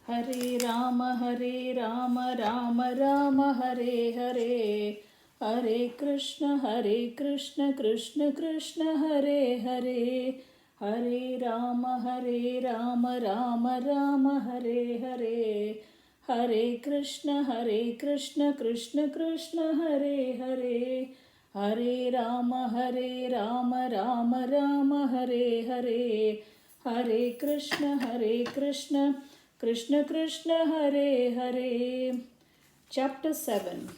Hare Rama, Rama Rama, Hare Hare. Hare Krishna, Krishna Krishna, Hare Hare. Hare Rama, Rama Rama, Hare Hare. Hare Krishna, Krishna Krishna, Hare Hare. Hare Rama, Rama Rama, Hare Hare. Hare Krishna, Krishna Krishna, Hare Hare. Chapter 7.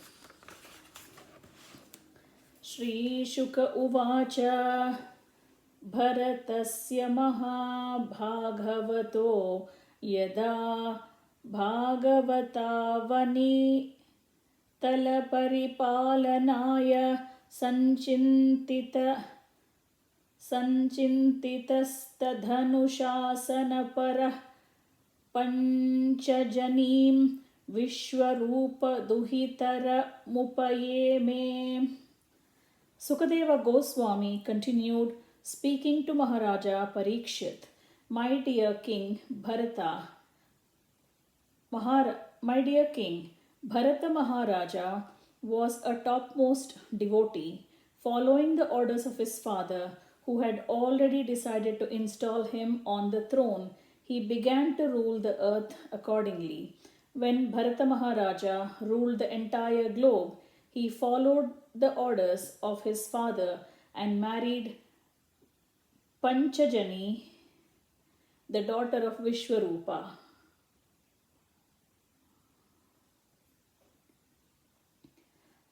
Shri Shuka Uvacha Bharatasya Mahabhagavato Yada Bhagavatavani Talaparipalanaya Sanchintitastadhanushasanapara Panchajanim Vishwarupa Duhitara Mupaye me. Sukadeva Goswami continued speaking to Maharaja Parikshit. My dear King Bharata, Bharata Maharaja was a topmost devotee, following the orders of his father, who had already decided to install him on the throne. He began to rule the earth accordingly. When Bharata Maharaja ruled the entire globe, he followed the orders of his father and married Panchajani, the daughter of Vishwarupa.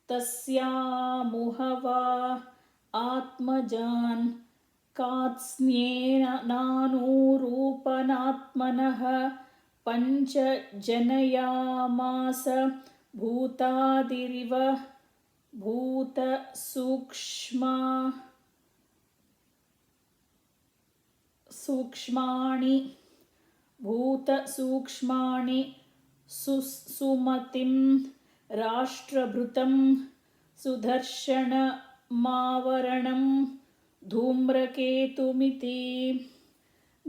Tasyamuhava atmajan katsnyena nanurupanatmanah pancha janayamasa bhutadiriva bhuta sukshmani sumatim Rashtrabhrutam Sudarshana Mavaranam Dhumraketumiti.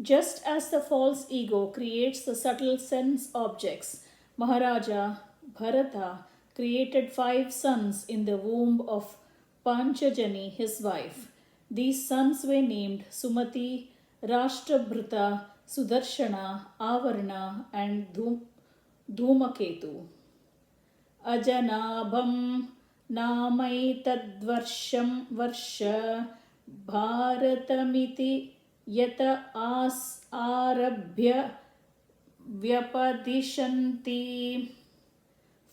Just as the false ego creates the subtle sense objects, Maharaja Bharata created 5 sons in the womb of Panchajani, his wife. These sons were named Sumati, Rashtrabhrata, Sudarshana, Avarana, and Dhumaketu. Ajanabham namaitadvarsham varsha bharatamiti yata arabhya vyapadishanti.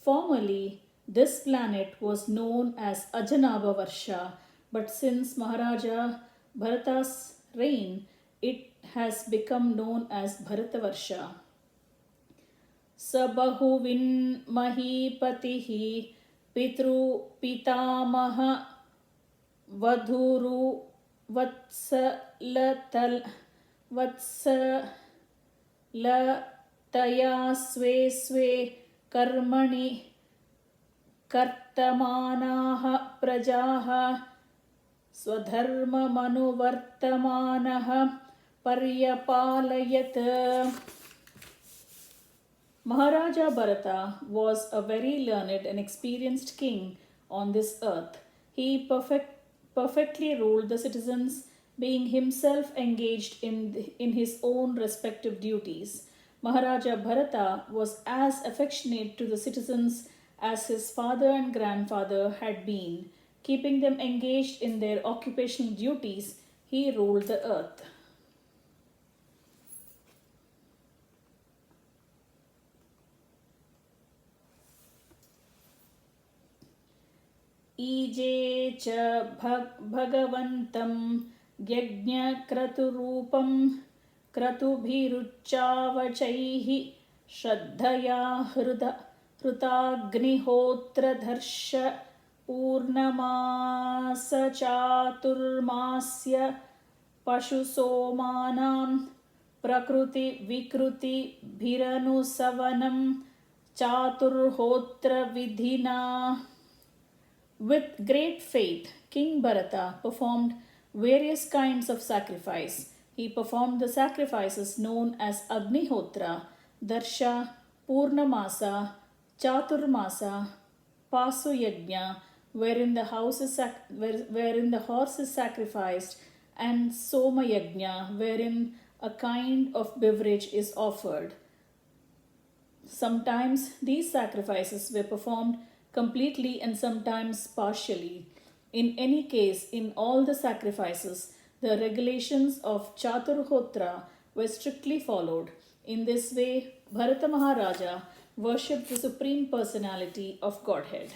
Formerly, this planet was known as Ajanaba Varsha, but since Maharaja Bharata's reign, it has become known as Bharata Varsha. Sabahuvin mahipatihi pitru pitamaha vadhuru vatsalataya swe karmani kartamanaha prajaha swadharma manuvartamanaha paryapalayat. Maharaja Bharata was a very learned and experienced king on this earth. He perfectly ruled the citizens, being himself engaged in his own respective duties. Maharaja Bharata was as affectionate to the citizens as his father and grandfather had been. Keeping them engaged in their occupational duties, he ruled the earth. Ije cha bhagavantam yajna kraturupam kratubhiruchavachaihi shraddhaya hrutagnihotra dharsha purnamasa chaturmasya pashusomanam prakruti vikruti bhiranusavanam chaturhotra vidhina. With great faith, King Bharata performed various kinds of sacrifice. He performed the sacrifices known as Agnihotra, Darsha, Purnamasa, Chaturmasa, Pasu Yajna, wherein the horse is sacrificed, and Soma Yajna, wherein a kind of beverage is offered. Sometimes these sacrifices were performed completely and sometimes partially. In any case, in all the sacrifices, the regulations of Chaturhotra were strictly followed. In this way, Bharata Maharaja worshipped the Supreme Personality of Godhead.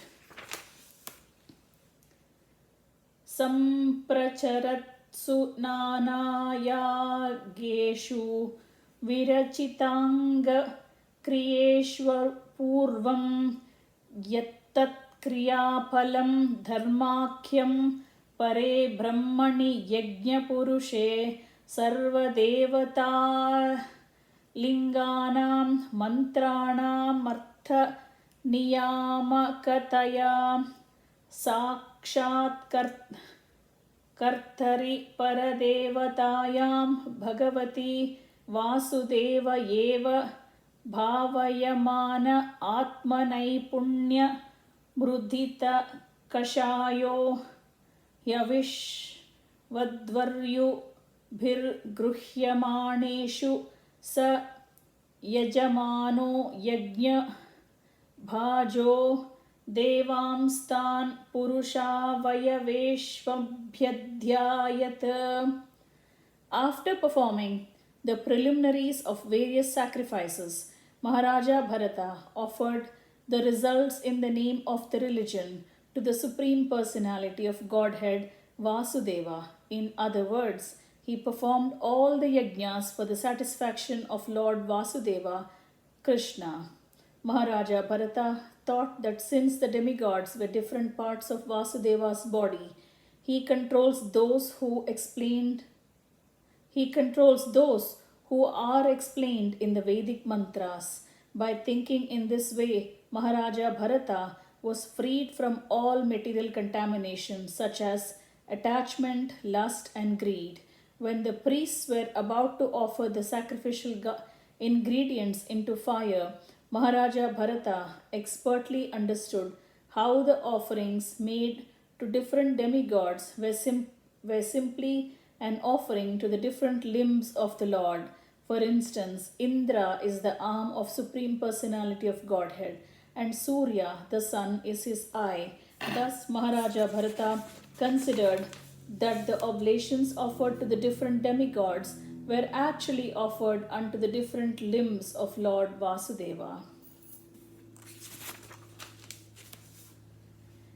Sampracharatsu nanayageshu virachitanga kriyeshwar purvam yattat kriyaphalam dharmakhyam pare brahmani yajna purushe sarvadevata linganam mantranam artha niyamakataya साक्षात् कर्तरि परदेवतायां भगवती वासुदेव एव भावयमान आत्मनैपुण्य मृदित कषायो यविश्वद्वर्युभिर्गृह्यमाणेषु स यजमानो यज्ञ भाजो देवांस्तान् पुरुषावयवेष्वभ्यध्यायत. After performing the preliminaries of various sacrifices, Maharaja Bharata offered the results in the name of the religion to the Supreme Personality of Godhead Vasudeva. In other words, he performed all the yajnas for the satisfaction of Lord Vasudeva, Krishna. Maharaja Bharata thought that since the demigods were different parts of Vasudeva's body, he controls those who are explained in the Vedic mantras. By thinking in this way, Maharaja Bharata was freed from all material contamination such as attachment, lust, and greed. When the priests were about to offer the sacrificial ingredients into fire, Maharaja Bharata expertly understood how the offerings made to different demigods were simply an offering to the different limbs of the Lord. For instance, Indra is the arm of Supreme Personality of Godhead, and Surya, the sun, is his eye. Thus, Maharaja Bharata considered that the oblations offered to the different demigods were actually offered unto the different limbs of Lord Vasudeva.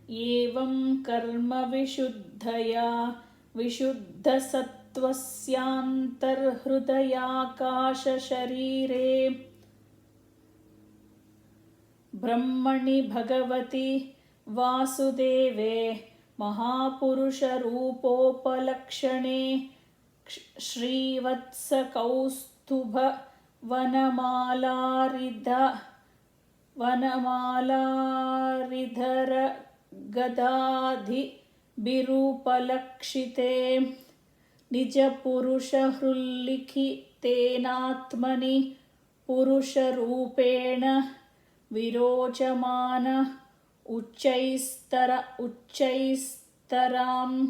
Evam karma vishuddhaya vishuddhasattvasyantārhrudayākāsha sharīre brahmani bhagavati vasudeve mahapurusha rūpopalakshane Shrivatsa Kaustubha Vanamaladhara Gadadhi Birupalakshite Nija Purusha Hrullikhi Tenatmani Purusha Rupena Virochamana Uchaistaram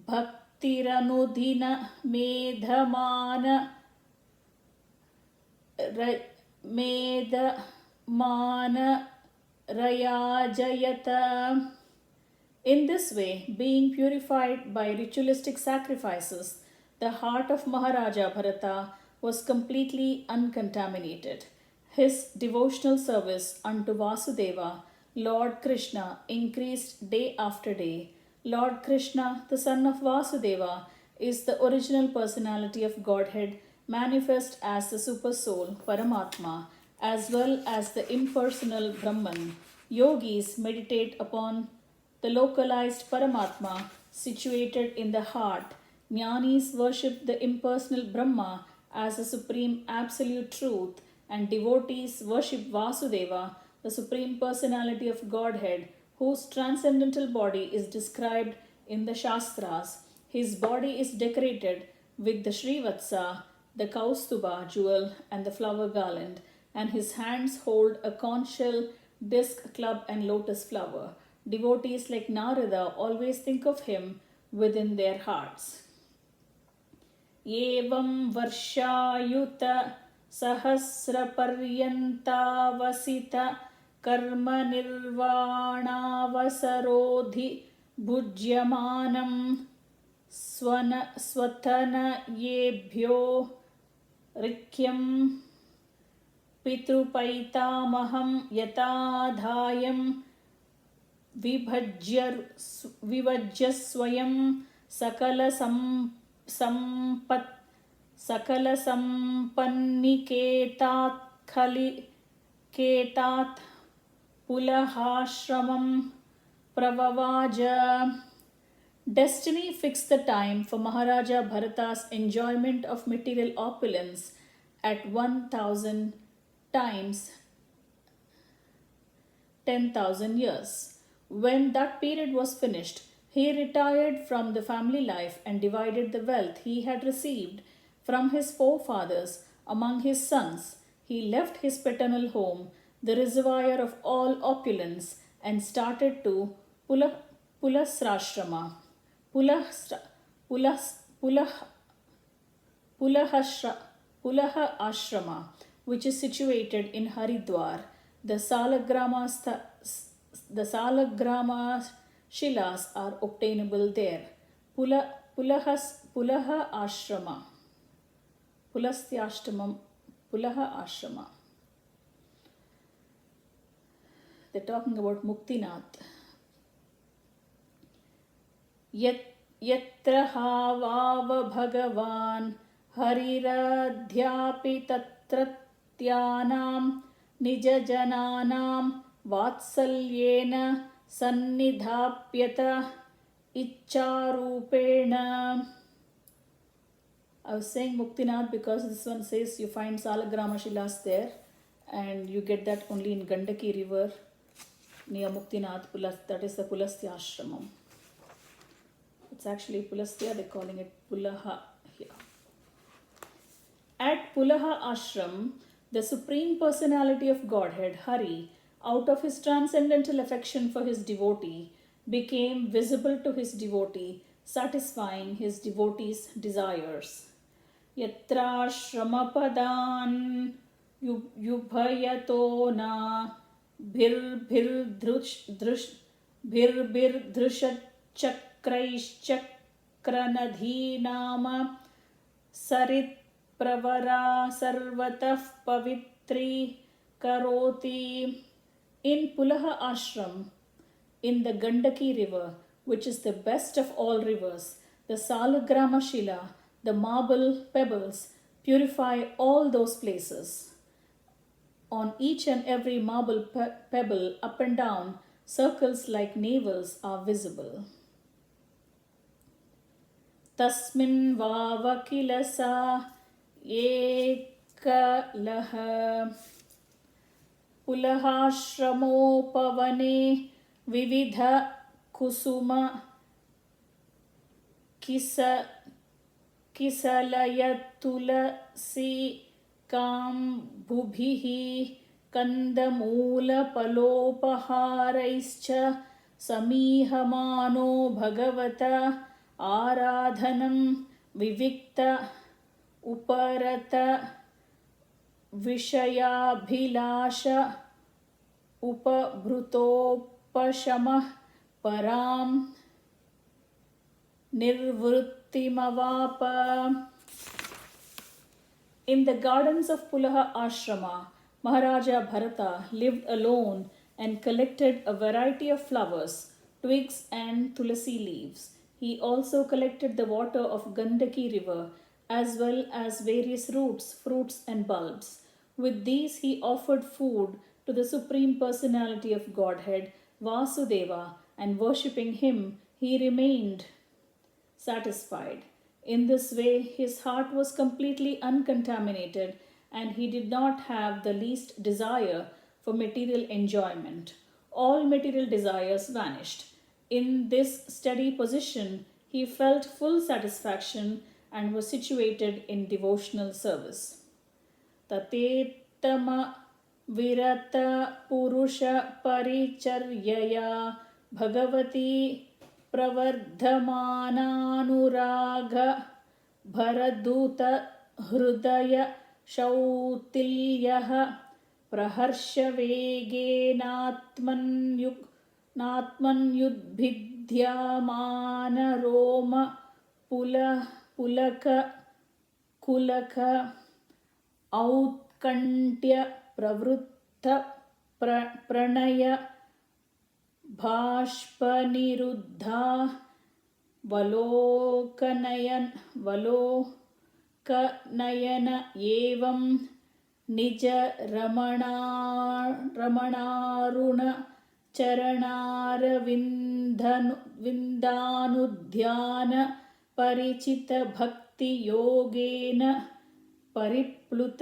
Bhaktiranudhina Medhamana Rayajayata. In this way, being purified by ritualistic sacrifices, the heart of Maharaja Bharata was completely uncontaminated. His devotional service unto Vasudeva, Lord Krishna, increased day after day. Lord Krishna, the son of Vasudeva, is the original personality of Godhead, manifest as the Supersoul, Paramatma, as well as the impersonal Brahman. Yogis meditate upon the localized Paramatma situated in the heart. Jnanis worship the impersonal Brahma as the supreme absolute truth, and devotees worship Vasudeva, the supreme personality of Godhead, whose transcendental body is described in the Shastras. His body is decorated with the Shrivatsa, the kaustuba jewel and the flower garland, and his hands hold a conch shell, disc, club, and lotus flower. Devotees like Narada always think of him within their hearts. एवं वर्षायुत सहस्रपर्यन्तावसित कर्मनिर्वाणावसरोधि भुज्यमानं स्वतनयेभ्यो ऋक्यं पितृपैतामहं यथाधायं विभज्य स्वयं सकलसम्पन्निकेतात् पुलहाश्रमं प्रववाज. Destiny fixed the time for Maharaja Bharata's enjoyment of material opulence at 1000 times 10,000 years. When that period was finished, he retired from the family life and divided the wealth he had received from his forefathers among his sons. He left his paternal home, the reservoir of all opulence, and started to Pulasrashrama. Pulaha Ashrama, which is situated in Haridwar. The Salagrama Shilas are obtainable there. Pulaha Ashrama. Pulaha Ashrama. They're talking about Muktinath. Yatra havav bhagavan hariradhyapi tatratyanam nijajananam vatsalyena sannidhapyata icharupena. I was saying Muktinath because this one says you find Salagrama Shilas there, and you get that only in Gandaki river near Muktinath. That is the Pulastya Ashramam. It's actually Pulastya, they're calling it Pulaha here. At Pulaha Ashram, the Supreme Personality of Godhead, Hari, out of his transcendental affection for his devotee, became visible to his devotee, satisfying his devotee's desires. Yatra shramapadan yubhayato na chakraishchakranadhinama sarit pravara sarvatah pavitri karoti. In Pulaha Ashram, in the Gandaki river, which is the best of all rivers, the Salagrama Shila, the marble pebbles, purify all those places. On each and every marble pebble, up and down, circles like navels are visible. Tasmin vavakilasa ekalaha Pulahashramopavane vividha kusuma kisalayatulasi kambubhihi kandamula palopaharaischa samihamano bhagavata aradhanam vivikta uparata Vishayabhilasha upabhrutopashamah param nirvrittimavapa. In the gardens of Pulaha Ashrama, Maharaja Bharata lived alone and collected a variety of flowers, twigs and tulasi leaves. He also collected the water of Gandaki river as well as various roots, fruits and bulbs. With these he offered food to the Supreme Personality of Godhead, Vasudeva, and worshipping him, he remained satisfied. In this way, his heart was completely uncontaminated and he did not have the least desire for material enjoyment. All material desires vanished. In this steady position, he felt full satisfaction and was situated in devotional service. Tatetama virata purusha paricharyaya bhagavati pravardhamananuraga bharaduta hridaya shautilyah praharshavegenatmanyudbhidyamana pulaka kulaka औत्कण्ठ्य प्रवृत्त प्रणय बाष्पनिरुद्धा वलोकनयन एवं निज रमणारुण चरणारविन्दानुध्यान परिचित भक्ति योगेन परिप्लुत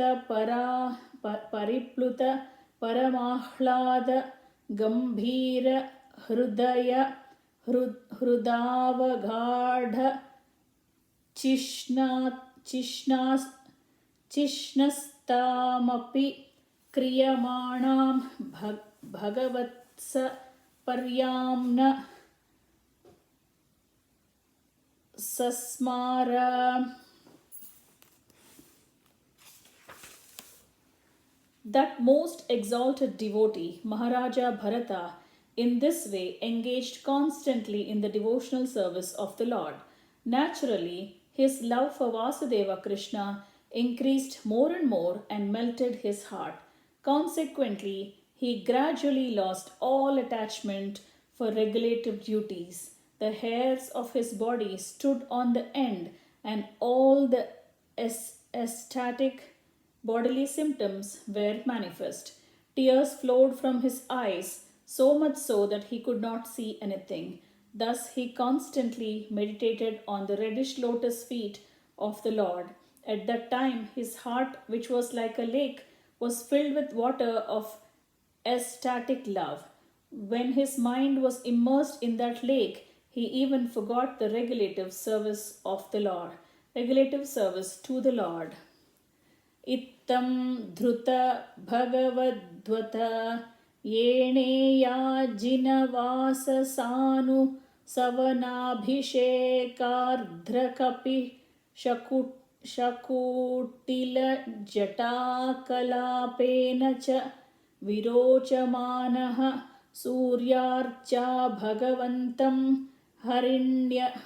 परमाह्लाद गंभीर हृदय हृदावगाढ़ चिष्णस्तामपि क्रियमाणां भगवत्स पर्याम्न सस्मार. That most exalted devotee, Maharaja Bharata, in this way engaged constantly in the devotional service of the Lord. Naturally, his love for Vasudeva Krishna increased more and more and melted his heart. Consequently, he gradually lost all attachment for regulative duties. The hairs of his body stood on the end, and all the ecstatic bodily symptoms were manifest. Tears flowed from his eyes, so much so that he could not see anything. Thus he constantly meditated on the reddish lotus feet of the Lord. At that time his heart, which was like a lake, was filled with water of ecstatic love. When his mind was immersed in that lake, he even forgot the regulative service of the Lord. Regulative service to the Lord. इत्थं धृत भगवद्वत येणेयाजिनवाससानु सवनाभिषेकार्द्रकपि शकुटिलजटाकलापेन च विरोचमानः सूर्यार्चा भगवन्तं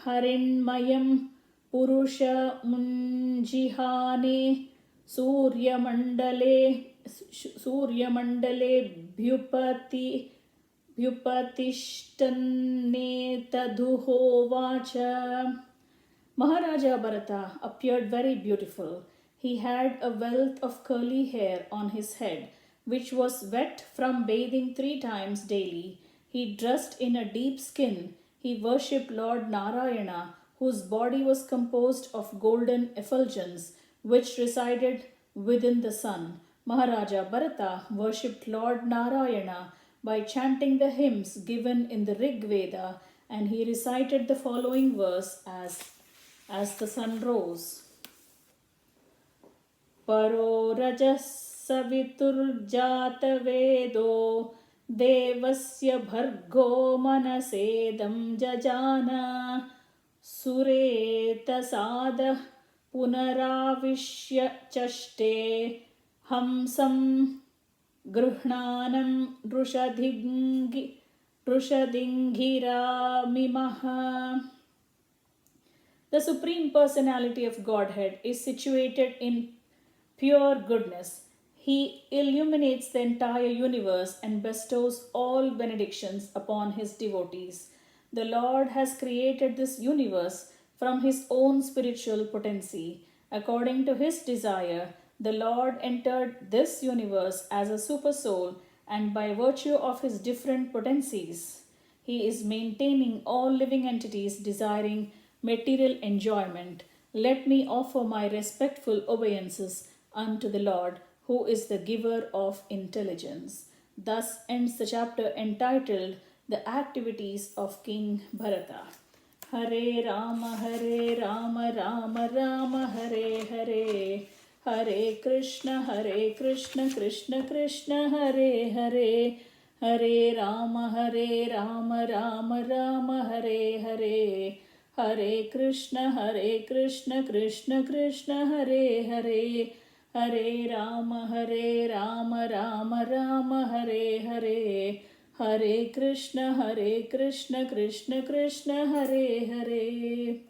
हरिण्मयं पुरुषमुञ्जिहाने भ्युपतिष्ठन्नेतदुहोवाच. Maharaja Bharata appeared very beautiful. He had a wealth of curly hair on his head, which was wet from bathing 3 times daily. He dressed in a deep skin. He worshipped Lord Narayana, whose body was composed of golden effulgence, which resided within the sun. Maharaja Bharata worshipped Lord Narayana by chanting the hymns given in the Rig Veda, and he recited the following verse as the sun rose. Paro rajas saviturjata vedo devasya bhargo manasedam jajana sureta sada पुनराविश्य चष्टे हंसं गृह्णानं दृषदिङ्घिरामिमः. The Supreme Personality of Godhead is situated in pure goodness. He illuminates the entire universe and bestows all benedictions upon his devotees. The Lord has created this universe from his own spiritual potency. According to his desire, the Lord entered this universe as a super soul, and by virtue of his different potencies, he is maintaining all living entities desiring material enjoyment. Let me offer my respectful obeisances unto the Lord, who is the giver of intelligence. Thus ends the chapter entitled The Activities of King Bharata. Hare Rama, Rama Rama, Hare. Hare Krishna, Krishna Krishna, Hare. Hare Rama, Rama Rama, Hare. Hare Krishna, Krishna Krishna, Hare. Hare Rama, Rama Rama, Hare. Hare Krishna, Krishna Krishna, Hare.